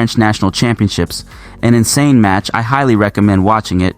French National Championships. An insane match. I highly recommend watching it.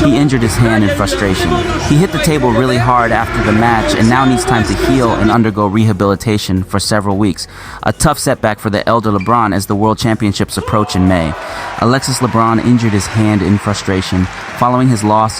He injured his hand in frustration. He hit the table really hard after the match and now needs time to heal and undergo rehabilitation for several weeks. A tough setback for the elder Lebrun as the World Championships approach in May. Alexis Lebrun injured his hand in frustration following his loss